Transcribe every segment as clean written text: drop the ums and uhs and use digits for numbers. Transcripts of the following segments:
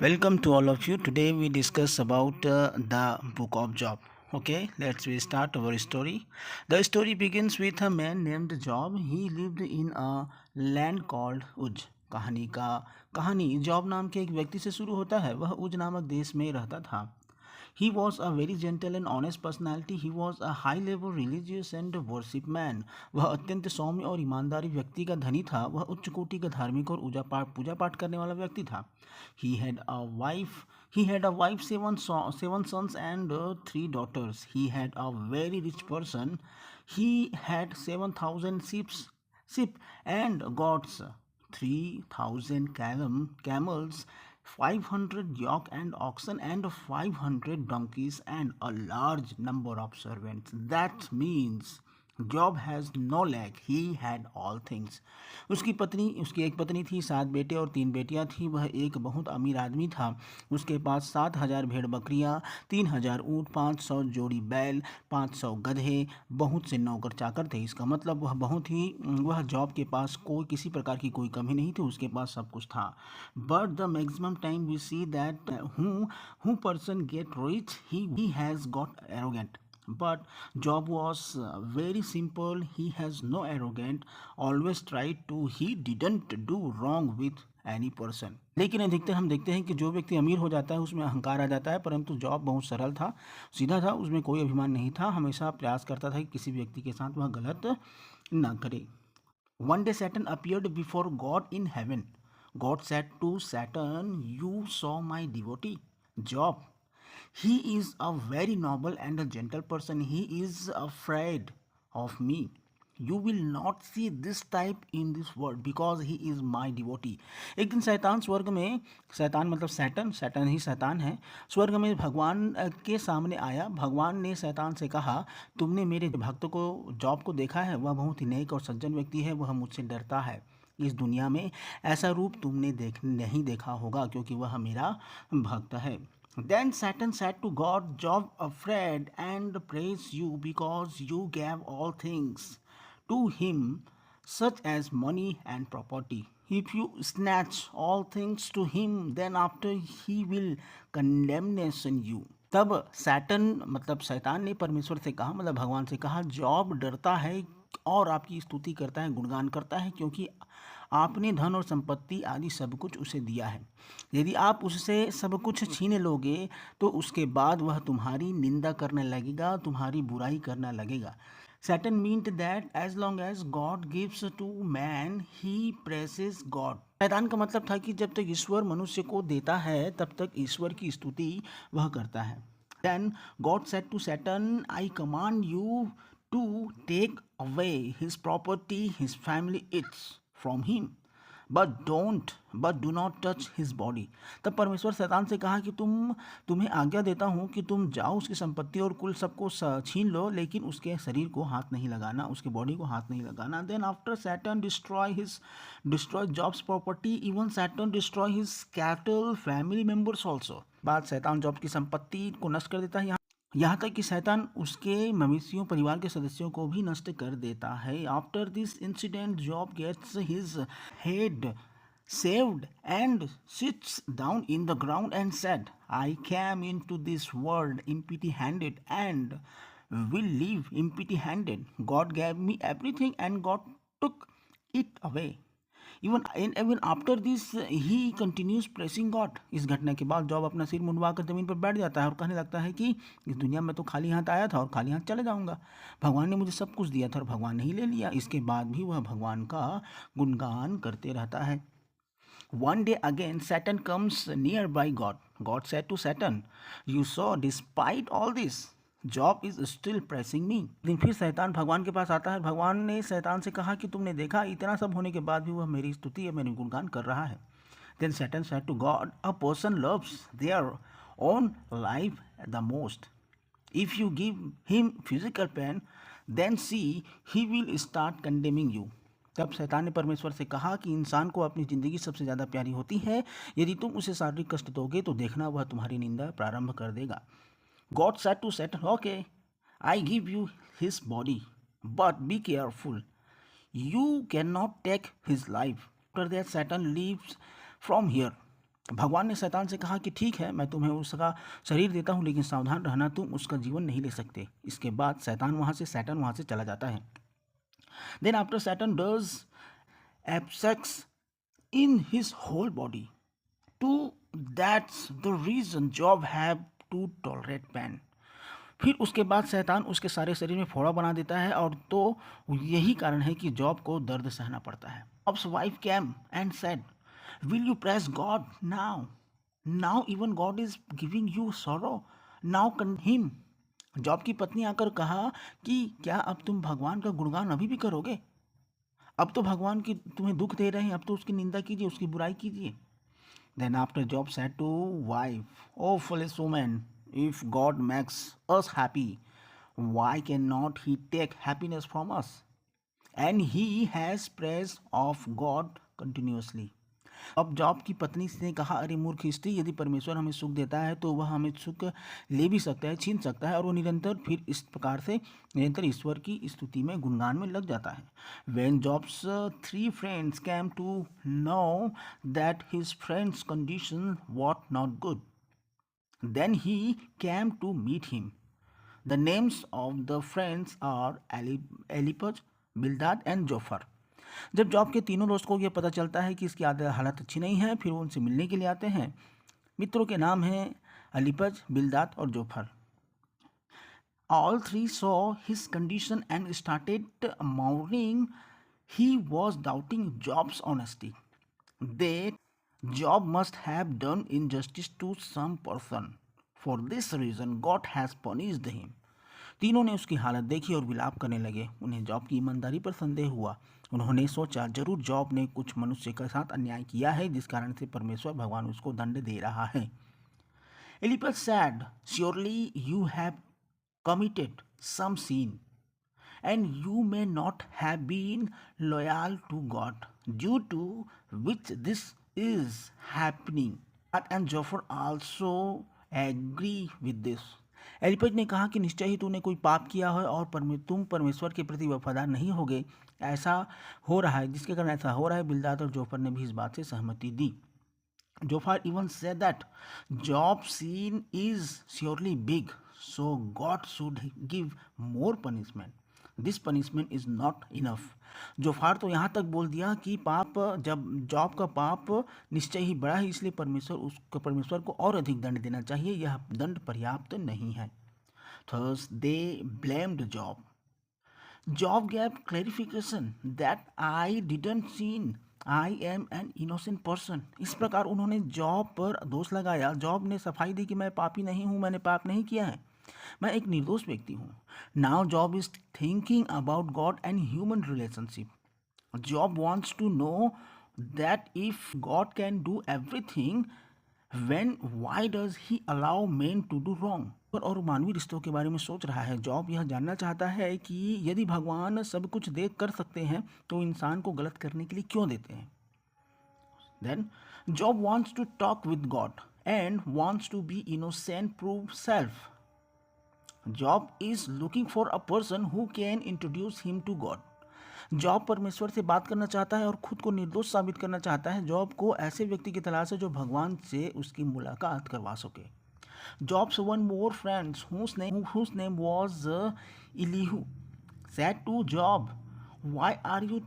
Welcome to all of you. Today we discuss about the book of Job. Okay, let's we start our story. The story begins with a man named Job. He lived in a land called Uj. कहानी job नाम के एक व्यक्ति से शुरू होता है। वह उज नामक देश में रहता था। He was a very gentle and honest personality. He was a high level religious and worship man. वह अत्यंत सौम्य और ईमानदारी व्यक्ति का धनी था। वह उच्च कोटि का धार्मिक और पूजा पाठ करने वाला व्यक्ति था। He had a wife. He had a wife, seven sons and three daughters. He had a very rich person. He had 7,000 sheep and goats, 3,000 camels, 500 yoke and oxen, and 500 donkeys, and a large number of servants. That means Job has no lack. He had all things. उसकी एक पत्नी थी, 7 बेटे और 3 बेटियां थी। वह एक बहुत अमीर आदमी था। उसके पास 7,000 भेड़ बकरियां, 3,000 ऊँट, 500 जोड़ी बैल, 500 गधे, बहुत से नौकर चाकर थे। इसका मतलब वह जॉब के पास किसी प्रकार की कोई कमी नहीं थी। उसके पास सब कुछ था। But the maximum time we see that who person get rich he has got arrogant. But Job was very simple. He has no arrogant. Always tried to. He didn't do wrong with any person. लेकिन अधिकतर हम देखते हैं कि जो व्यक्ति अमीर हो जाता है उसमें अहंकार आ जाता है, परंतु जॉब बहुत सरल था, सीधा था, उसमें कोई अभिमान नहीं था। हमेशा प्रयास करता था कि किसी व्यक्ति के साथ वह गलत ना करे। One day Saturn appeared before God in heaven. God said to Saturn, "You saw my devotee, Job. He is a very noble and a gentle person. He is afraid of me. You will not see this type in this world because he is my devotee." एक दिन शैतान स्वर्ग में, शैतान मतलब Saturn ही शैतान है, स्वर्ग में भगवान के सामने आया। भगवान ने शैतान से कहा, तुमने मेरे भक्त को, जॉब को देखा है? वह बहुत ही नेक और सज्जन व्यक्ति है। वह मुझसे डरता है। इस दुनिया में ऐसा रूप तुमने नहीं देखा होगा, क्योंकि वह मेरा भक्त है। Then Satan said to God, "Job afraid and praise you because you gave all things to him, such as money and property. If you snatch all things to him, then after he will condemnation you." तब Satan मतलब शैतान ने परमेश्वर से कहा, मतलब भगवान से कहा, जॉब डरता है और आपकी स्तुति करता है, गुणगान करता है, क्योंकि आपने धन और संपत्ति आदि सब कुछ उसे दिया है। यदि आप उससे सब कुछ छीन लोगे तो उसके बाद वह तुम्हारी निंदा करने लगेगा, तुम्हारी बुराई करने लगेगा। Satan meant that as long as God gives to man, he praises God. शैतान का मतलब था कि जब तक ईश्वर मनुष्य को देता है तब तक ईश्वर की स्तुति वह करता है। Then God said to Satan, "I command you to take away his property, his family, it's from him. But do not touch his body." तब परमेश्वर शैतान से कहा कि तुम्हें आज्ञा देता हूँ कि तुम जाओ, उसकी संपत्ति और कुल सबको छीन लो, लेकिन उसके शरीर को हाथ नहीं लगाना, उसके बॉडी को हाथ नहीं लगाना। Then after Satan destroy Job's property, even Saturn destroy his cattle, family members also. बाद शैतान जॉब की संपत्ति को नष्ट कर देता है, यहाँ तक कि शैतान उसके मवेशियों, परिवार के सदस्यों को भी नष्ट कर देता है। After this incident Job gets his head saved and sits down in the ground and said, "I came into this world empty handed and will leave empty handed. God gave me everything and God took it away." Even after this he continues praising God. इस घटना के बाद job अपना सिर मुंडवा कर जमीन पर बैठ जाता है और कहने लगता है कि इस दुनिया में तो खाली हाथ आया था और खाली हाथ चले जाऊंगा। भगवान ने मुझे सब कुछ दिया था और भगवान ने ही ले लिया। इसके बाद भी वह भगवान का गुणगान करते रहता है। One day again Satan comes near by God. God said to Satan, "You saw, despite all this, Job is still praising me." दिन फिर शैतान भगवान के पास आता है। भगवान ने शैतान से कहा कि तुमने देखा, इतना सब होने के बाद भी वह मेरी स्तुति या मेरी गुणगान कर रहा है। Then Satan said to God, "A person loves their own life the most. If you give him physical pain, then see, he will start condemning you." तब शैतान ने परमेश्वर से कहा कि इंसान को अपनी ज़िंदगी सबसे ज़्यादा प्यारी होती है। यदि तुम उसे शारीरिक कष्ट दोगे तो देखना वह तुम्हारी निंदा प्रारंभ कर देगा। God said to Satan, "Okay, I give you his body, but be careful. You cannot take his life." After that Satan leaves from here. भगवान ने शैतान से कहा कि ठीक है, मैं तुम्हें उसका शरीर देता हूँ, लेकिन सावधान रहना, तुम उसका जीवन नहीं ले सकते। इसके बाद सैतान वहाँ से चला जाता है। Then after Satan does obsess in his whole body. To that's the reason Job have to tolerate pain. फिर उसके बाद शैतान उसके सारे शरीर में फोड़ा बना देता है, और तो यही कारण है कि जॉब को दर्द सहना पड़ता है। Jobs wife came and said, will you press God now? Now even God is giving you sorrow, now कन हिम। जॉब की पत्नी आकर कहा कि क्या अब तुम भगवान का गुणगान अभी भी करोगे? अब तो भगवान की तुम्हें दुख दे रहे हैं, अब तो उसकी निंदा कीजिए, उसकी बुराई कीजिए। Then after Job said to wife, "O foolish woman, if God makes us happy, why cannot He take happiness from us?" And he has praise of God continuously. अब जॉब की पत्नी ने कहा, अरे मूर्ख स्त्री, यदि परमेश्वर हमें सुख देता है तो वह हमें सुख ले भी सकता है, छीन सकता है, और वो निरंतर फिर इस प्रकार से निरंतर ईश्वर की स्तुति में, गुणगान में लग जाता है। When Job's three friends came to know that his friend's condition was not good, then he came to meet him. The names of the friends are Eliphaz, Bildad and Zophar. जब जॉब के तीनों दोस्तों को यह पता चलता है कि इसकी हालत अच्छी नहीं है, फिर वो उनसे मिलने के लिए आते हैं। मित्रों के नाम हैं अलीपज, बिलदाद और जोफर। All three saw his condition and started mourning. He was doubting Job's honesty. That Job must have done injustice to some person. For this reason, God has punished him. तीनों ने उसकी हालत देखी और विलाप करने लगे। उन्हें जॉब की ईमानदारी पर संदेह हुआ। उन्होंने सोचा, जरूर जॉब ने कुछ मनुष्य के साथ अन्याय किया है, जिस कारण से परमेश्वर भगवान उसको दंड दे रहा है। Eliphaz said, surely you have committed some sin, and you may not have been loyal to God, due to which this is happening. And Jophar also agree with this. Eliphaz ने कहा कि निश्चय ही तूने कोई पाप किया है और तुम परमेश्वर के प्रति वफादार नहीं होगे, ऐसा हो रहा है, जिसके कारण ऐसा हो रहा है। बिलदाद और जोफर ने भी इस बात से सहमति दी। जोफर even said that Job's sin is surely big, so God should give more punishment. This punishment is not enough. जोफार तो यहाँ तक बोल दिया कि पाप, जब जॉब का पाप निश्चय ही बड़ा है, इसलिए परमेश्वर को और अधिक दंड देना चाहिए, यह दंड पर्याप्त नहीं है। Thus they blamed Job. Job gave clarification that I didn't sin. I am an innocent person. इस प्रकार उन्होंने जॉब पर दोष लगाया। जॉब ने सफाई दी कि मैं पापी नहीं हूँ, मैंने पाप नहीं किया है, मैं एक निर्दोष व्यक्ति हूँ। Now Job is thinking about God and human relationship. Job wants to know that if God can do everything, when why does he allow men to do wrong. और मानवीय रिश्तों के बारे में सोच रहा है। जॉब यह जानना चाहता है कि यदि भगवान सब कुछ देख कर सकते हैं तो इंसान को गलत करने के लिए क्यों देते हैं. Then Job wants to talk with God and wants to be innocent, prove self. Job is looking for a person who can introduce him to God. Job परमेश्वर से बात करना चाहता है और खुद को निर्दोष साबित करना चाहता है। जॉब को ऐसे व्यक्ति की तलाश है जो भगवान से उसकी मुलाकात करवा सके. Job's one more friend, whose name was Elihu, said to Job, "Why are you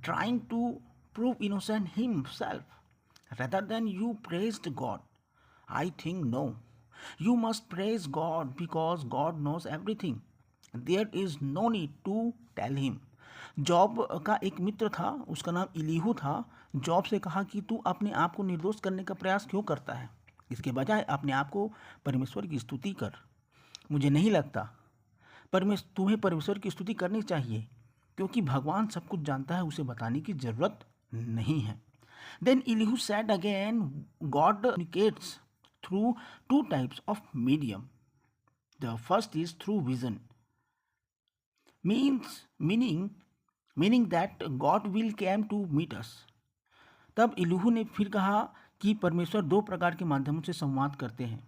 trying to prove innocent himself rather than you praised God?" I think no. You must praise God because God knows everything. There is no need to tell him. Job का एक मित्र था, उसका नाम इलीहू था। Job से कहा कि तू अपने आप को निर्दोष करने का प्रयास क्यों करता है, इसके बजाय अपने आप को परमेश्वर की स्तुति कर। मुझे नहीं लगता तुम्हें परमेश्वर की स्तुति करनी चाहिए, क्योंकि भगवान सब कुछ जानता है, उसे बताने की जरूरत नहीं है. Then Elihu said again, God communicates through two types of medium. The first is through vision, meaning that God will came to meet us. तब इलीहू ने फिर कहा कि परमेश्वर दो प्रकार के माध्यमों से संवाद करते हैं.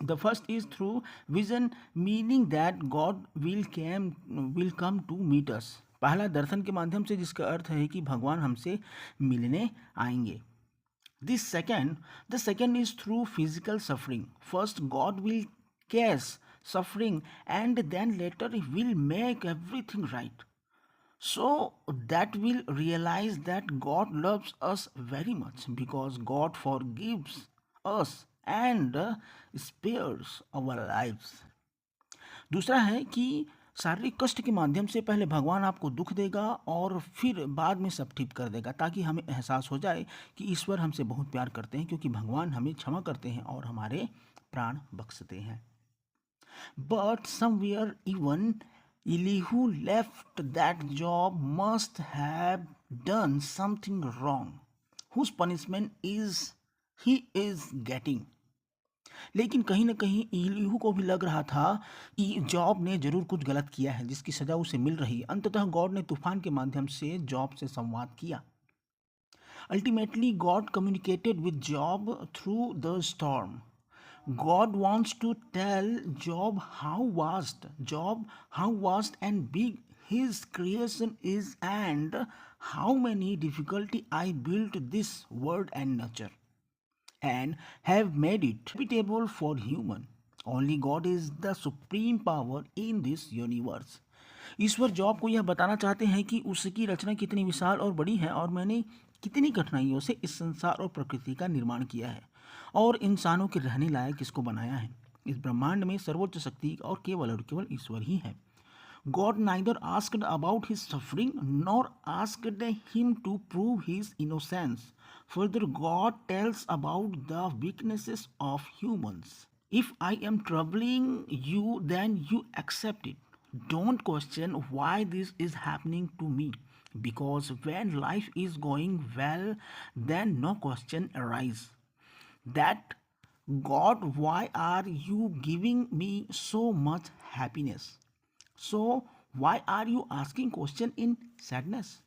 The first is through vision, meaning that God will come to meet us. पहला दर्शन के माध्यम से, जिसका अर्थ है कि भगवान हमसे मिलने आएंगे. This second, the second is through physical suffering. First, God will cause suffering and then later He will make everything right. So that will realize that God loves us very much because God forgives us and spares our lives. दूसरा है कि शारीरिक कष्ट के माध्यम से पहले भगवान आपको दुख देगा और फिर बाद में सब ठीक कर देगा, ताकि हमें एहसास हो जाए कि ईश्वर हमसे बहुत प्यार करते हैं, क्योंकि भगवान हमें क्षमा करते हैं और हमारे प्राण बख्शते हैं. But somewhere even Elihu left that job must have done something wrong, whose punishment is he is getting. लेकिन कहीं ना कहीं इलीहू को भी लग रहा था कि जॉब ने जरूर कुछ गलत किया है जिसकी सजा उसे मिल रही है. अंततः गॉड ने तूफान के माध्यम से जॉब से संवाद किया. Ultimately God communicated with job through the storm. God wants to tell Job how vast and big his creation is and how many difficulty I built this world and nature and have made it habitable for human. Only God is the supreme power in this universe. Ishwar job को यह बताना चाहते हैं कि उसकी रचना कितनी विशाल और बड़ी है और मैंने कितनी कठिनाइयों से इस संसार और प्रकृति का निर्माण किया है और इंसानों के रहने लायक इसको बनाया है. इस ब्रह्मांड में सर्वोच्च शक्ति और केवल ईश्वर ही है. God neither asked about his suffering nor asked him to prove his innocence. Further, God tells about the weaknesses of humans. If I am troubling you, then you accept it. Don't question why this is happening to me, because when life is going well, then no question arises. That God, why are you giving me so much happiness? So why are you asking question in sadness?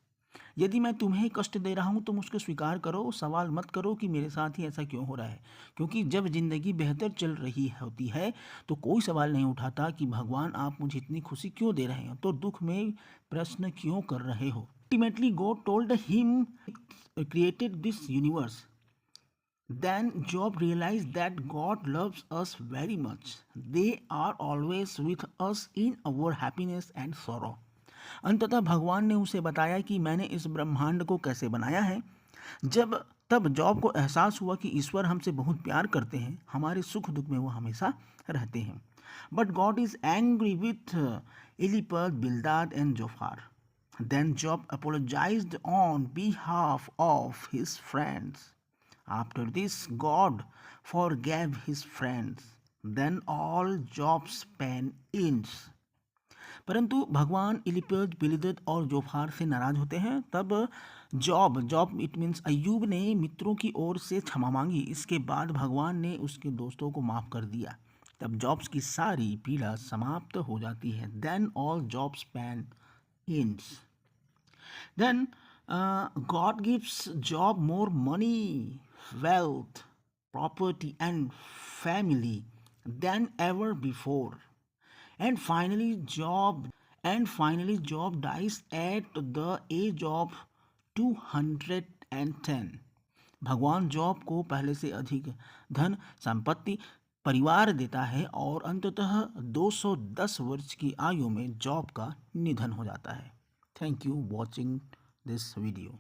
यदि मैं तुम्हें कष्ट दे रहा हूँ तो मुझको स्वीकार करो, सवाल मत करो कि मेरे साथ ही ऐसा क्यों हो रहा है, क्योंकि जब जिंदगी बेहतर चल रही होती है तो कोई सवाल नहीं उठाता कि भगवान आप मुझे इतनी खुशी क्यों दे रहे हैं, तो दुख में प्रश्न क्यों कर रहे हो. Ultimately God told him created this universe. Then Job realized that God loves us very much. They are always with us in our happiness and sorrow. अंततः भगवान ने उसे बताया कि मैंने इस ब्रह्मांड को कैसे बनाया है. तब जॉब को एहसास हुआ कि ईश्वर हमसे बहुत प्यार करते हैं, हमारे सुख दुख में वो हमेशा रहते हैं. But God is angry with Eliphaz, Bildad and Zophar. Then Job apologized on behalf of his friends. After this, God forgave his friends. Then all Job's pain ends. परंतु भगवान इलिपज, बिल्दद और जोफार से नाराज होते हैं. तब जॉब इट मीन्स अय्यूब ने मित्रों की ओर से क्षमा मांगी. इसके बाद भगवान ने उसके दोस्तों को माफ़ कर दिया. तब जॉब्स की सारी पीड़ा समाप्त हो जाती है. Then all Job's pain ends. Then God gives Job more money, wealth, property, and family than ever before. And finally, Job dies at the age of 210. भगवान जॉब को पहले से अधिक धन, संपत्ति, परिवार देता है और अंततः 210 वर्ष की आयु में जॉब का निधन हो जाता है. Thank you watching this video.